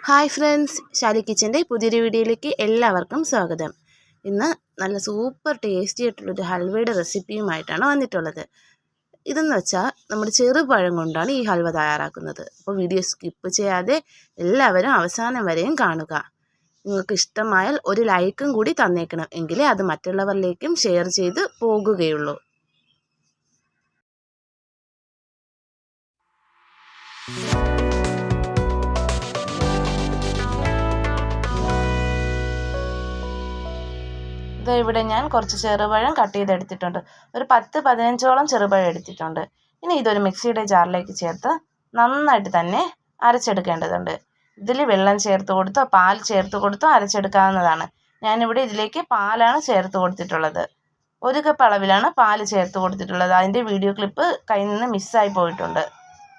Hi friends, Shali കിച്ചൻ്റെ പുതിയൊരു വീഡിയോയിലേക്ക് എല്ലാവർക്കും സ്വാഗതം. ഇന്ന് നല്ല സൂപ്പർ ടേസ്റ്റി ആയിട്ടുള്ളൊരു ഹൽവയുടെ റെസിപ്പിയുമായിട്ടാണ് വന്നിട്ടുള്ളത്. ഇതെന്ന് വെച്ചാൽ നമ്മുടെ ചെറുപഴം കൊണ്ടാണ് ഈ ഹൽവ തയ്യാറാക്കുന്നത്. അപ്പോൾ വീഡിയോ സ്കിപ്പ് ചെയ്യാതെ എല്ലാവരും അവസാനം വരെയും കാണുക. നിങ്ങൾക്ക് ഇഷ്ടമായാൽ ഒരു ലൈക്കും കൂടി തന്നേക്കണം, എങ്കിലേ അത് മറ്റുള്ളവരിലേക്കും ഷെയർ ചെയ്ത് പോകുകയുള്ളൂ. ഇവിടെ ഞാൻ കുറച്ച് ചെറുപഴം കട്ട് ചെയ്തെടുത്തിട്ടുണ്ട്. ഒരു 10-15ഓളം ചെറുപഴം എടുത്തിട്ടുണ്ട്. ഇനി ഇതൊരു മിക്സിയുടെ ജാറിലേക്ക് ചേർത്ത് നന്നായിട്ട് തന്നെ അരച്ചെടുക്കേണ്ടതുണ്ട്. ഇതിൽ വെള്ളം ചേർത്ത് കൊടുത്തോ പാൽ ചേർത്ത് കൊടുത്തോ അരച്ചെടുക്കാവുന്നതാണ്. ഞാനിവിടെ ഇതിലേക്ക് പാലാണ് ചേർത്ത് കൊടുത്തിട്ടുള്ളത്. 1 കപ്പ് അളവിലാണ് പാൽ ചേർത്ത് കൊടുത്തിട്ടുള്ളത്. അതിൻ്റെ വീഡിയോ ക്ലിപ്പ് കയ്യിൽ നിന്ന് മിസ്സായി പോയിട്ടുണ്ട്.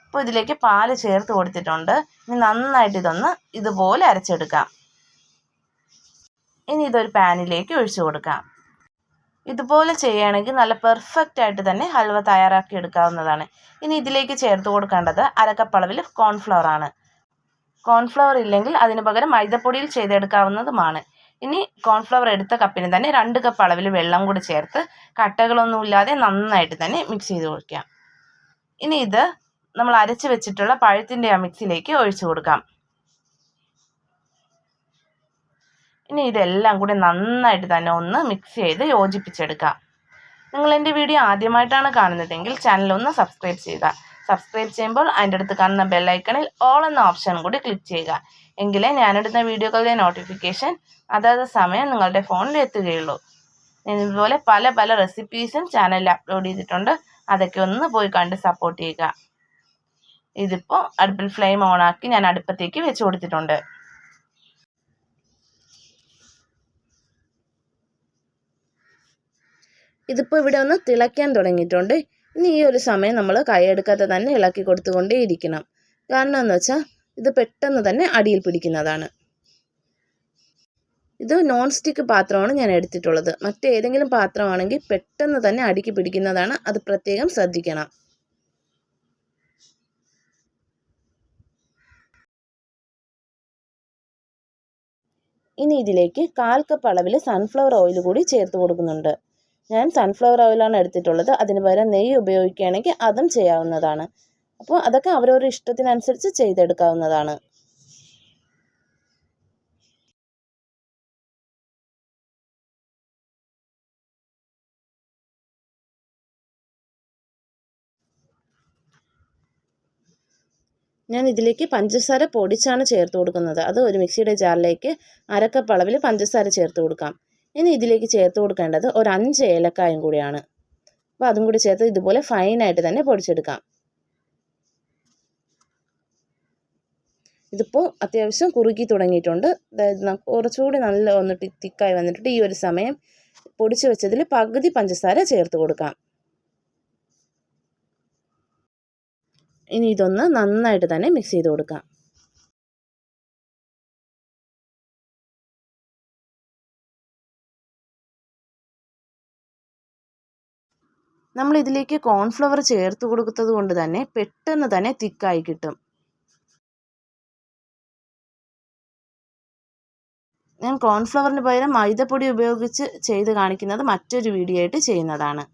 അപ്പോൾ ഇതിലേക്ക് പാൽ ചേർത്ത് കൊടുത്തിട്ടുണ്ട്. ഇനി നന്നായിട്ട് ഇതൊന്ന് ഇതുപോലെ അരച്ചെടുക്കാം. ഇനി ഇതൊരു പാനിലേക്ക് ഒഴിച്ചു കൊടുക്കാം. ഇതുപോലെ ചെയ്യുകയാണെങ്കിൽ നല്ല പെർഫെക്റ്റ് ആയിട്ട് തന്നെ ഹൽവ തയ്യാറാക്കി എടുക്കാവുന്നതാണ്. ഇനി ഇതിലേക്ക് ചേർത്ത് കൊടുക്കേണ്ടത് 1/2 കപ്പ് അളവിൽ കോൺഫ്ലവർ ആണ്. കോൺഫ്ലവർ ഇല്ലെങ്കിൽ അതിന് പകരം മൈദപ്പൊടിയിൽ ചെയ്തെടുക്കാവുന്നതുമാണ്. ഇനി കോൺഫ്ലവർ എടുത്ത കപ്പിന് തന്നെ 2 കപ്പ് അളവിൽ വെള്ളം കൂടി ചേർത്ത് കട്ടകളൊന്നുമില്ലാതെ നന്നായിട്ട് തന്നെ മിക്സ് ചെയ്ത് കൊടുക്കാം. ഇനി ഇത് നമ്മൾ അരച്ച് വെച്ചിട്ടുള്ള പഴത്തിൻ്റെ ആ മിക്സിലേക്ക് ഒഴിച്ചു കൊടുക്കാം. ഇനി ഇതെല്ലാം കൂടി നന്നായിട്ട് തന്നെ ഒന്ന് മിക്സ് ചെയ്ത് യോജിപ്പിച്ചെടുക്കാം. നിങ്ങൾ എൻ്റെ വീഡിയോ ആദ്യമായിട്ടാണ് കാണുന്നതെങ്കിൽ ചാനൽ ഒന്ന് സബ്സ്ക്രൈബ് ചെയ്യുക. സബ്സ്ക്രൈബ് ചെയ്യുമ്പോൾ അതിൻ്റെ അടുത്ത് കാണുന്ന ബെല്ലൈക്കണിൽ ഓൾ എന്ന ഓപ്ഷൻ കൂടി ക്ലിക്ക് ചെയ്യുക. എങ്കിലേ ഞാനെടുത്ത വീഡിയോകളുടെ നോട്ടിഫിക്കേഷൻ അതാത് സമയം നിങ്ങളുടെ ഫോണിൽ എത്തുകയുള്ളൂ. ഞാൻ ഇതുപോലെ പല റെസിപ്പീസും ചാനലിൽ അപ്ലോഡ് ചെയ്തിട്ടുണ്ട്. അതൊക്കെ ഒന്ന് പോയി കണ്ട് സപ്പോർട്ട് ചെയ്യുക. ഇതിപ്പോൾ അടുപ്പിൽ ഫ്ലെയിം ഓണാക്കി ഞാൻ അടുപ്പത്തേക്ക് വെച്ച് കൊടുത്തിട്ടുണ്ട്. ഇതിപ്പോൾ ഇവിടെ ഒന്ന് തിളയ്ക്കാൻ തുടങ്ങിയിട്ടുണ്ട്. ഇനി ഈ ഒരു സമയം നമ്മൾ കൈയെടുക്കാതെ തന്നെ ഇളക്കി കൊടുത്തുകൊണ്ടേ ഇരിക്കണം. കാരണം എന്ന് വെച്ചാൽ ഇത് പെട്ടെന്ന് തന്നെ അടിയിൽ പിടിക്കുന്നതാണ്. ഇത് നോൺ സ്റ്റിക്ക് പാത്രമാണ് ഞാൻ എടുത്തിട്ടുള്ളത്. മറ്റേതെങ്കിലും പാത്രമാണെങ്കിൽ പെട്ടെന്ന് തന്നെ അടിക്ക് പിടിക്കുന്നതാണ്. അത് പ്രത്യേകം ശ്രദ്ധിക്കണം. ഇനി ഇതിലേക്ക് 1/4 കപ്പ് അളവിൽ സൺഫ്ലവർ ഓയിൽ കൂടി ചേർത്ത് കൊടുക്കുന്നുണ്ട്. ഞാൻ സൺഫ്ലവർ ഓയിലാണ് എടുത്തിട്ടുള്ളത്. അതിന് പകരം നെയ്യ് ഉപയോഗിക്കുകയാണെങ്കിൽ അതും ചെയ്യാവുന്നതാണ്. അപ്പോൾ അതൊക്കെ അവരവരുടെ ഇഷ്ടത്തിനനുസരിച്ച് ചെയ്തെടുക്കാവുന്നതാണ്. ഞാൻ ഇതിലേക്ക് പഞ്ചസാര പൊടിച്ചാണ് ചേർത്ത് കൊടുക്കുന്നത്. അത് ഒരു മിക്സിയുടെ ജാറിലേക്ക് 1/2 കപ്പ് അളവിൽ പഞ്ചസാര ചേർത്ത് കൊടുക്കാം. ഇനി ഇതിലേക്ക് ചേർത്ത് കൊടുക്കേണ്ടത് ഒരു 5 ഏലക്കായും കൂടിയാണ്. അപ്പോൾ അതും കൂടി ചേർത്ത് ഇതുപോലെ ഫൈനായിട്ട് തന്നെ പൊടിച്ചെടുക്കാം. ഇതിപ്പോൾ അത്യാവശ്യം കുറുകി തുടങ്ങിയിട്ടുണ്ട്. അതായത് കുറച്ചുകൂടി നല്ല ഒന്ന് തിക്കായി വന്നിട്ടുണ്ട്. ഈ ഒരു സമയം പൊടിച്ചു വെച്ചതിൽ പകുതി പഞ്ചസാര ചേർത്ത് കൊടുക്കാം. ഇനി ഇതൊന്ന് നന്നായിട്ട് തന്നെ മിക്സ് ചെയ്ത് കൊടുക്കാം. നമ്മൾ ഇതിലേക്ക് കോൺഫ്ലവർ ചേർത്ത് കൊടുക്കുന്നത് കൊണ്ട് തന്നെ പെട്ടെന്ന് തന്നെ തിക്കായി കിട്ടും. ഞാൻ കോൺഫ്ലവറിന് പകരം മൈദപ്പൊടി ഉപയോഗിച്ച് ചെയ്ത് കാണിക്കുന്നത് മറ്റൊരു വീഡിയോ ആയിട്ട് ചെയ്യുന്നതാണ്.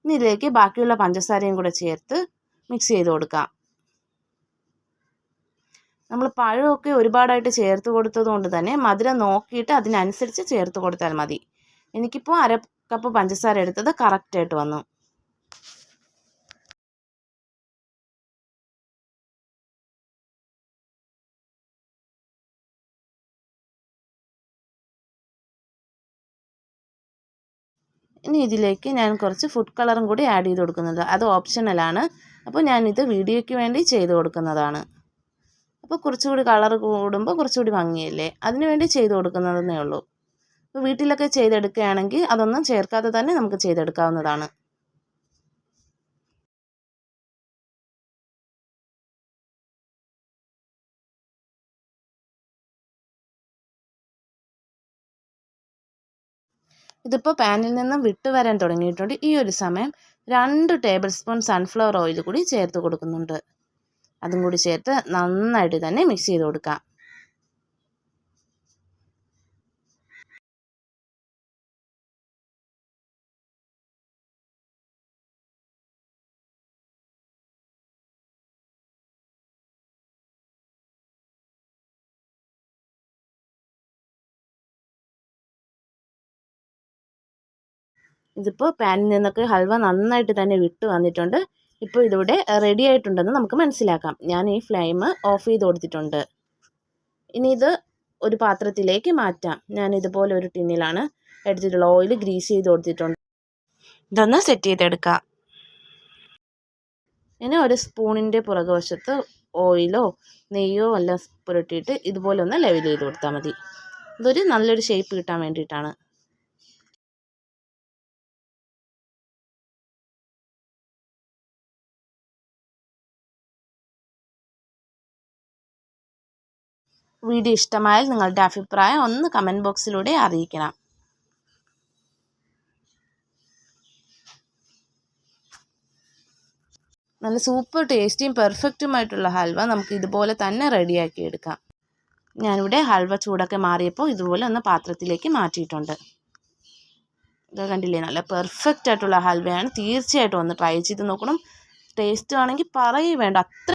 ഇനി ഇതിലേക്ക് ബാക്കിയുള്ള പഞ്ചസാരയും കൂടെ ചേർത്ത് മിക്സ് ചെയ്ത് കൊടുക്കാം. നമ്മൾ പഴമൊക്കെ ഒരുപാടായിട്ട് ചേർത്ത് കൊടുത്തത് കൊണ്ട് തന്നെ മധുരം നോക്കിയിട്ട് അതിനനുസരിച്ച് ചേർത്ത് കൊടുത്താൽ മതി. എനിക്കിപ്പോൾ 1/2 കപ്പ് പഞ്ചസാര എടുത്തത് കറക്റ്റായിട്ട് വന്നു. ഇനി ഇതിലേക്ക് ഞാൻ കുറച്ച് ഫുഡ് കളറും കൂടി ആഡ് ചെയ്ത് കൊടുക്കുന്നുണ്ട്. അത് ഓപ്ഷണലാണ്. അപ്പോൾ ഞാനിത് വീഡിയോയ്ക്ക് വേണ്ടി ചെയ്ത് കൊടുക്കുന്നതാണ്. അപ്പോൾ കുറച്ചുകൂടി കളർ കൂടുമ്പോൾ കുറച്ചുകൂടി ഭംഗിയല്ലേ, അതിന് വേണ്ടി ചെയ്ത് കൊടുക്കുന്നതെന്നേ ഉള്ളൂ. അപ്പോൾ വീട്ടിലൊക്കെ ചെയ്തെടുക്കുകയാണെങ്കിൽ അതൊന്നും ചേർക്കാതെ തന്നെ നമുക്ക് ചെയ്തെടുക്കാവുന്നതാണ്. ഇതിപ്പോൾ പാനിൽ നിന്നും വിട്ട് വരാൻ തുടങ്ങിയിട്ടുണ്ട്. ഈ ഒരു സമയം 2 ടേബിൾ സ്പൂൺ സൺഫ്ലവർ ഓയിൽ കൂടി ചേർത്ത് കൊടുക്കുന്നുണ്ട്. അതും കൂടി ചേർത്ത് നന്നായിട്ട് തന്നെ മിക്സ് ചെയ്ത് കൊടുക്കാം. ഇതിപ്പോൾ പാനിൽ നിന്നൊക്കെ ഹൽവ നന്നായിട്ട് തന്നെ വിട്ട് വന്നിട്ടുണ്ട്. ഇപ്പോൾ ഇതിവിടെ റെഡി ആയിട്ടുണ്ടെന്ന് നമുക്ക് മനസ്സിലാക്കാം. ഞാൻ ഈ ഫ്ലെയിം ഓഫ് ചെയ്ത് കൊടുത്തിട്ടുണ്ട്. ഇനി ഇത് ഒരു പാത്രത്തിലേക്ക് മാറ്റാം. ഞാൻ ഇതുപോലെ ഒരു ടിന്നിലാണ് എടുത്തിട്ടുള്ള ഓയിൽ ഗ്രീസ് ചെയ്ത് കൊടുത്തിട്ടുണ്ട്. ഇതൊന്ന് സെറ്റ് ചെയ്തെടുക്കാം. ഇനി ഒരു സ്പൂണിൻ്റെ പുറകുവശത്ത് ഓയിലോ നെയ്യോ എല്ലാം പുരട്ടിയിട്ട് ഇതുപോലെ ഒന്ന് ലെവൽ ചെയ്ത് കൊടുത്താൽ മതി. ഇതൊരു നല്ലൊരു ഷേപ്പ് കിട്ടാൻ വേണ്ടിയിട്ടാണ്. വീഡിയോ ഇഷ്ടമായാൽ നിങ്ങളുടെ അഭിപ്രായം ഒന്ന് കമൻറ്റ് ബോക്സിലൂടെ അറിയിക്കണം. നല്ല സൂപ്പർ ടേസ്റ്റിയും പെർഫെക്റ്റുമായിട്ടുള്ള ഹൽവ നമുക്ക് ഇതുപോലെ തന്നെ റെഡിയാക്കി എടുക്കാം. ഞാനിവിടെ ഹൽവ ചൂടൊക്കെ മാറിയപ്പോൾ ഇതുപോലെ ഒന്ന് പാത്രത്തിലേക്ക് മാറ്റിയിട്ടുണ്ട്. ഇത് കണ്ടില്ലേ, നല്ല പെർഫെക്റ്റ് ആയിട്ടുള്ള ഹൽവയാണ്. തീർച്ചയായിട്ടും ഒന്ന് ട്രൈ ചെയ്ത് നോക്കണം. ടേസ്റ്റ് ആണെങ്കിൽ പറയേ വേണ്ട, അത്ര